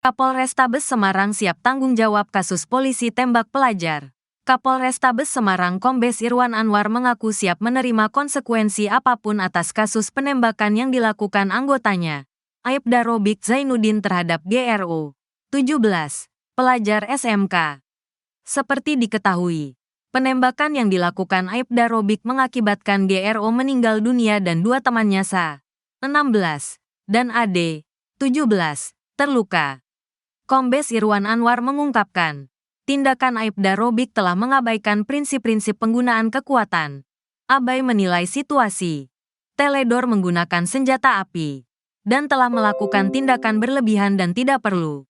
Kapolrestabes Semarang siap tanggung jawab kasus polisi tembak pelajar. Kapolrestabes Semarang Kombes Irwan Anwar mengaku siap menerima konsekuensi apapun atas kasus penembakan yang dilakukan anggotanya, Aibda Robik Zainuddin terhadap GRO 17, pelajar SMK. Seperti diketahui, penembakan yang dilakukan Aibda Robik mengakibatkan GRO meninggal dunia dan dua temannya Sa, 16, dan AD, 17, terluka. Kombes Irwan Anwar mengungkapkan, tindakan Aibda Robik telah mengabaikan prinsip-prinsip penggunaan kekuatan, abai menilai situasi, teledor menggunakan senjata api, dan telah melakukan tindakan berlebihan dan tidak perlu.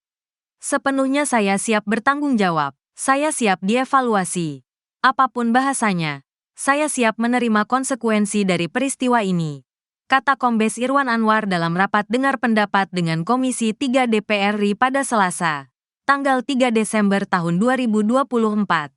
Sepenuhnya saya siap bertanggung jawab, saya siap dievaluasi. Apapun bahasanya, saya siap menerima konsekuensi dari peristiwa ini, kata Kombes Irwan Anwar dalam rapat dengar pendapat dengan Komisi 3 DPR RI pada Selasa, tanggal 3 Desember tahun 2024.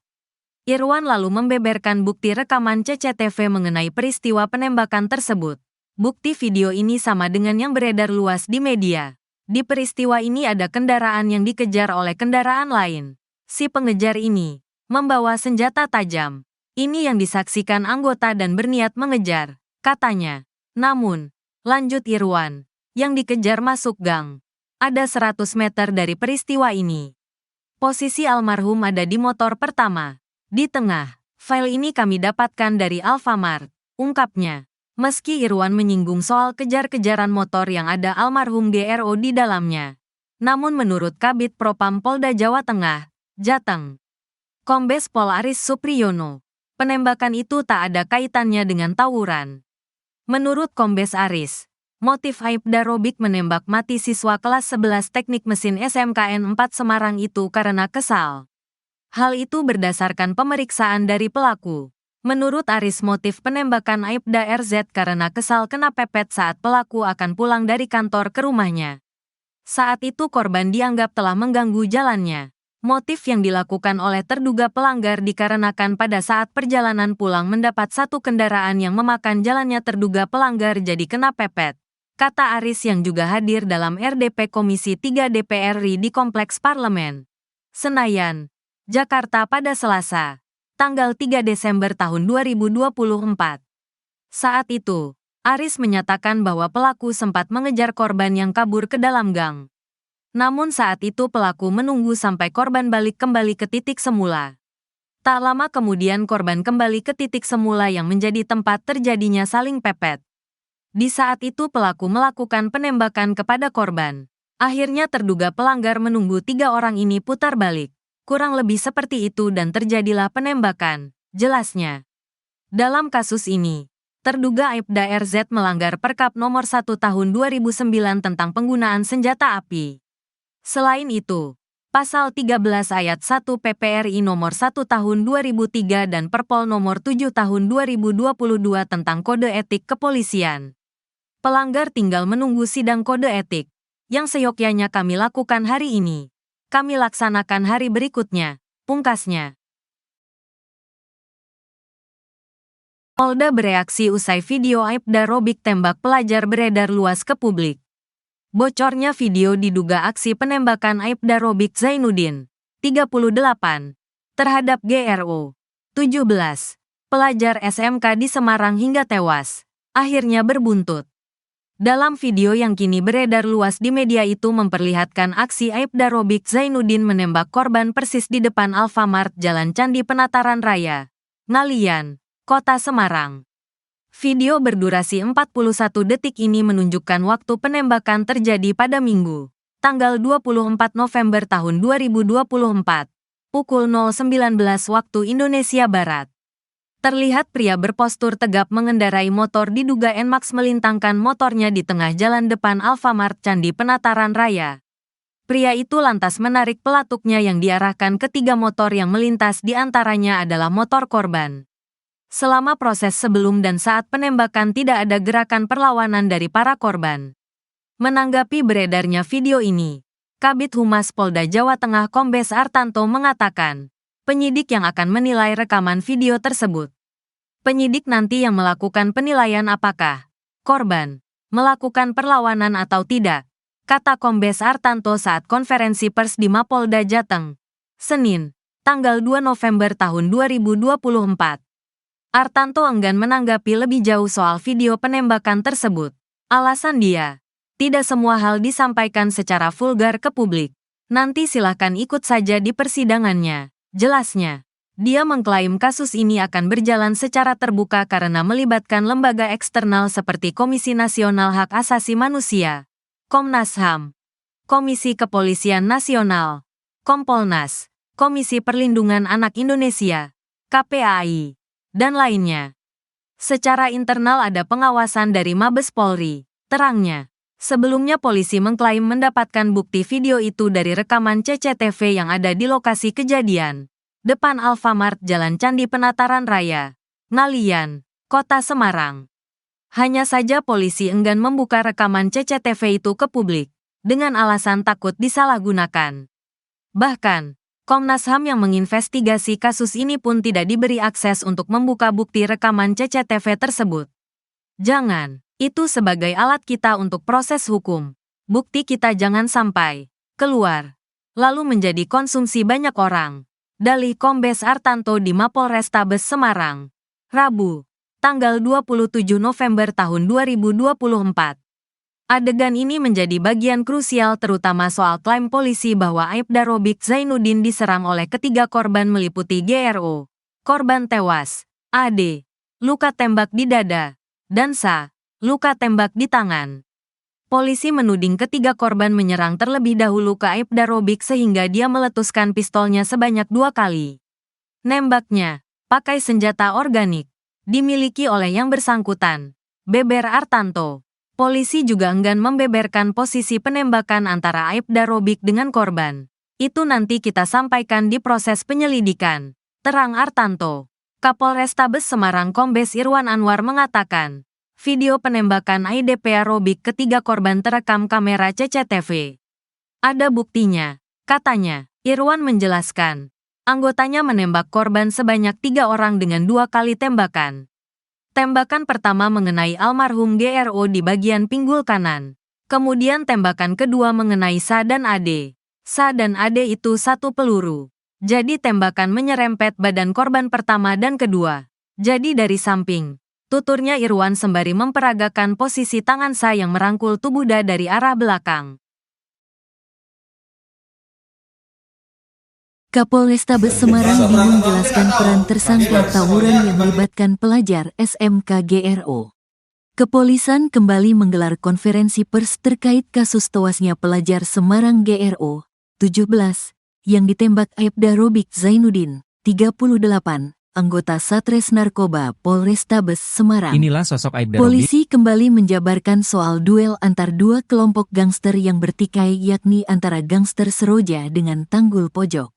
Irwan lalu membeberkan bukti rekaman CCTV mengenai peristiwa penembakan tersebut. Bukti video ini sama dengan yang beredar luas di media. Di peristiwa ini ada kendaraan yang dikejar oleh kendaraan lain. Si pengejar ini membawa senjata tajam. Ini yang disaksikan anggota dan berniat mengejar, katanya. Namun, lanjut Irwan, yang dikejar masuk gang. Ada 100 meter dari peristiwa ini. Posisi almarhum ada di motor pertama, di tengah. File ini kami dapatkan dari Alfamart, ungkapnya. Meski Irwan menyinggung soal kejar-kejaran motor yang ada almarhum GRO di dalamnya. Namun menurut Kabid Propam Polda Jawa Tengah, Jateng, Kombes Pol Aris Supriyono, penembakan itu tak ada kaitannya dengan tawuran. Menurut Kombes Aris, motif Aibda Robik menembak mati siswa kelas 11 Teknik Mesin SMKN 4 Semarang itu karena kesal. Hal itu berdasarkan pemeriksaan dari pelaku. Menurut Aris, motif penembakan Aibda RZ karena kesal kena pepet saat pelaku akan pulang dari kantor ke rumahnya. Saat itu korban dianggap telah mengganggu jalannya. Motif yang dilakukan oleh terduga pelanggar dikarenakan pada saat perjalanan pulang mendapat satu kendaraan yang memakan jalannya terduga pelanggar jadi kena pepet, kata Aris yang juga hadir dalam RDP Komisi 3 DPR RI di Kompleks Parlemen, Senayan, Jakarta pada Selasa, tanggal 3 Desember tahun 2024. Saat itu, Aris menyatakan bahwa pelaku sempat mengejar korban yang kabur ke dalam gang. Namun saat itu pelaku menunggu sampai korban balik kembali ke titik semula. Tak lama kemudian korban kembali ke titik semula yang menjadi tempat terjadinya saling pepet. Di saat itu pelaku melakukan penembakan kepada korban. Akhirnya terduga pelanggar menunggu 3 orang ini putar balik. Kurang lebih seperti itu dan terjadilah penembakan, jelasnya. Dalam kasus ini, terduga Aibda RZ melanggar Perkap Nomor 1 Tahun 2009 tentang penggunaan senjata api. Selain itu, Pasal 13 Ayat 1 PPRI Nomor 1 Tahun 2003 dan Perpol Nomor 7 Tahun 2022 tentang Kode Etik Kepolisian. Pelanggar tinggal menunggu sidang kode etik, yang seyogyanya kami lakukan hari ini. Kami laksanakan hari berikutnya, pungkasnya. Polda bereaksi usai video Aibda Robik tembak pelajar beredar luas ke publik. Bocornya video diduga aksi penembakan Aibda Robik Zainuddin, 38, terhadap GRO 17, pelajar SMK di Semarang hingga tewas, akhirnya berbuntut. Dalam video yang kini beredar luas di media itu memperlihatkan aksi Aibda Robik Zainuddin menembak korban persis di depan Alfamart Jalan Candi Penataran Raya, Ngalian, Kota Semarang. Video berdurasi 41 detik ini menunjukkan waktu penembakan terjadi pada Minggu, tanggal 24 November tahun 2024, pukul 0.19 waktu Indonesia Barat. Terlihat pria berpostur tegap mengendarai motor diduga NMAX melintangkan motornya di tengah jalan depan Alfamart Candi Penataran Raya. Pria itu lantas menarik pelatuknya yang diarahkan ke 3 motor yang melintas di antaranya adalah motor korban. Selama proses sebelum dan saat penembakan tidak ada gerakan perlawanan dari para korban. Menanggapi beredarnya video ini, Kabid Humas Polda Jawa Tengah Kombes Artanto mengatakan, penyidik yang akan menilai rekaman video tersebut. Penyidik nanti yang melakukan penilaian apakah korban melakukan perlawanan atau tidak. kata Kombes Artanto saat konferensi pers di Mapolda Jateng, Senin, tanggal 2 November tahun 2024. Artanto enggan menanggapi lebih jauh soal video penembakan tersebut. Alasan dia, tidak semua hal disampaikan secara vulgar ke publik. Nanti silahkan ikut saja di persidangannya, jelasnya. Dia mengklaim kasus ini akan berjalan secara terbuka karena melibatkan lembaga eksternal seperti Komisi Nasional Hak Asasi Manusia, Komnas HAM, Komisi Kepolisian Nasional, Kompolnas, Komisi Perlindungan Anak Indonesia, KPAI, dan lainnya. Secara internal ada pengawasan dari Mabes Polri, terangnya. Sebelumnya polisi mengklaim mendapatkan bukti video itu dari rekaman CCTV yang ada di lokasi kejadian. Depan Alfamart Jalan Candi Penataran Raya, Ngalian, Kota Semarang. Hanya saja polisi enggan membuka rekaman CCTV itu ke publik, dengan alasan takut disalahgunakan. Bahkan, Komnas HAM yang menginvestigasi kasus ini pun tidak diberi akses untuk membuka bukti rekaman CCTV tersebut. Jangan, itu sebagai alat kita untuk proses hukum. Bukti kita jangan sampai keluar, lalu menjadi konsumsi banyak orang. Dalih Kombes Artanto di Mapolrestabes Semarang, Rabu, tanggal 27 November tahun 2024. Adegan ini menjadi bagian krusial terutama soal klaim polisi bahwa Aibda Robik Zainuddin diserang oleh ketiga korban meliputi GRO, korban tewas, AD, luka tembak di dada, dan SA, luka tembak di tangan. Polisi menuding ketiga korban menyerang terlebih dahulu ke Aibda Robik sehingga dia meletuskan pistolnya sebanyak 2 kali. Nembaknya, pakai senjata organik, dimiliki oleh yang bersangkutan, beber Artanto. Polisi juga enggan membeberkan posisi penembakan antara Aibda Robik dengan korban. Itu nanti kita sampaikan di proses penyelidikan, terang Artanto. Kapolrestabes Semarang Kombes Irwan Anwar mengatakan, video penembakan Aibda Robik ketiga korban terekam kamera CCTV. Ada buktinya, katanya. Irwan menjelaskan, anggotanya menembak korban sebanyak 3 orang dengan 2 kali tembakan. Tembakan pertama mengenai almarhum GRO di bagian pinggul kanan. Kemudian tembakan kedua mengenai SA dan AD. SA dan AD itu 1 peluru. Jadi tembakan menyerempet badan korban pertama dan kedua. Jadi dari samping. Tuturnya Irwan sembari memperagakan posisi tangan SA yang merangkul tubuh Da dari arah belakang. Kapolrestabes Semarang bingung menjelaskan peran tersangka tawuran yang melibatkan pelajar SMK GRO. Kepolisian kembali menggelar konferensi pers terkait kasus tewasnya pelajar Semarang GRO 17 yang ditembak Aibda Robik Zainuddin 38. Anggota Satres Narkoba Polrestabes Semarang. Inilah sosok Aibda Robik. Polisi kembali menjabarkan soal duel antar 2 kelompok gangster yang bertikai yakni antara gangster Seroja dengan Tanggul Pojok.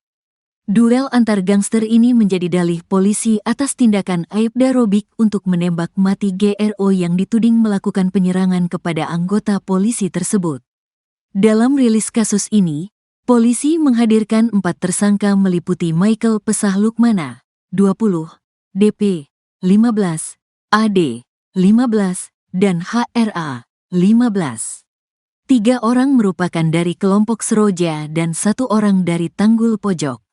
Duel antar gangster ini menjadi dalih polisi atas tindakan Aibda Robik untuk menembak mati GRO yang dituding melakukan penyerangan kepada anggota polisi tersebut. Dalam rilis kasus ini, polisi menghadirkan 4 tersangka meliputi Michael Pesah Lukmana 20, DP, 15, AD, 15, dan HRA, 15. 3 orang merupakan dari kelompok Seroja dan 1 orang dari Tanggul Pojok.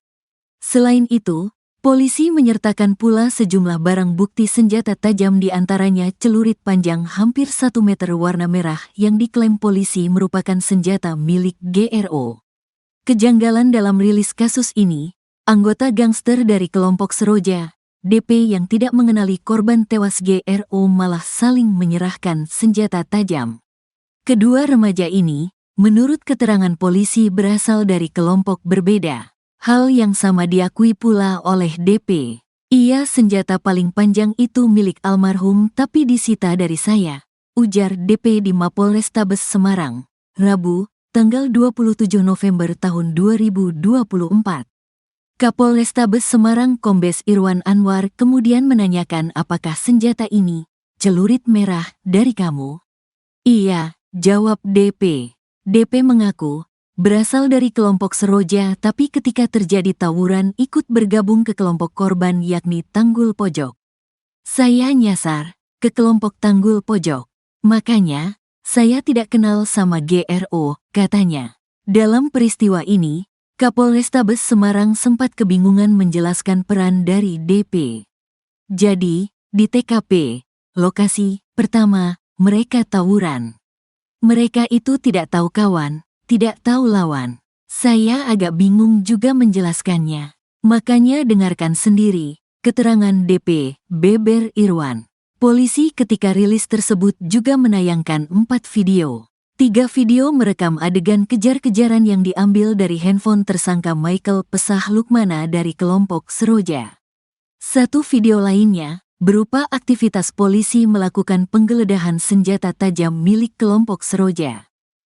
Selain itu, polisi menyertakan pula sejumlah barang bukti senjata tajam di antaranya celurit panjang hampir 1 meter warna merah yang diklaim polisi merupakan senjata milik GRO. Kejanggalan dalam rilis kasus ini, anggota gangster dari kelompok Seroja, DP yang tidak mengenali korban tewas GRO malah saling menyerahkan senjata tajam. Kedua remaja ini, menurut keterangan polisi berasal dari kelompok berbeda. Hal yang sama diakui pula oleh DP. Iya, senjata paling panjang itu milik almarhum tapi disita dari saya, ujar DP di Mapolrestabes Semarang, Rabu, tanggal 27 November tahun 2024. Kapolrestabes Semarang Kombes Irwan Anwar kemudian menanyakan apakah senjata ini celurit merah dari kamu? Iya, jawab DP. DP mengaku berasal dari kelompok Seroja tapi ketika terjadi tawuran ikut bergabung ke kelompok korban yakni Tanggul Pojok. Saya nyasar ke kelompok Tanggul Pojok. Makanya, Saya tidak kenal sama GRO, katanya. Dalam peristiwa ini, Kapolrestabes Semarang sempat kebingungan menjelaskan peran dari DP. Jadi, di TKP, lokasi pertama, mereka tawuran. Mereka itu tidak tahu kawan, tidak tahu lawan. Saya agak bingung juga menjelaskannya. Makanya dengarkan sendiri keterangan DP, Beber Irwan. Polisi ketika rilis tersebut juga menayangkan 4 video. 3 video merekam adegan kejar-kejaran yang diambil dari handphone tersangka Michael Pesah Lukmana dari kelompok Seroja. 1 video lainnya berupa aktivitas polisi melakukan penggeledahan senjata tajam milik kelompok Seroja.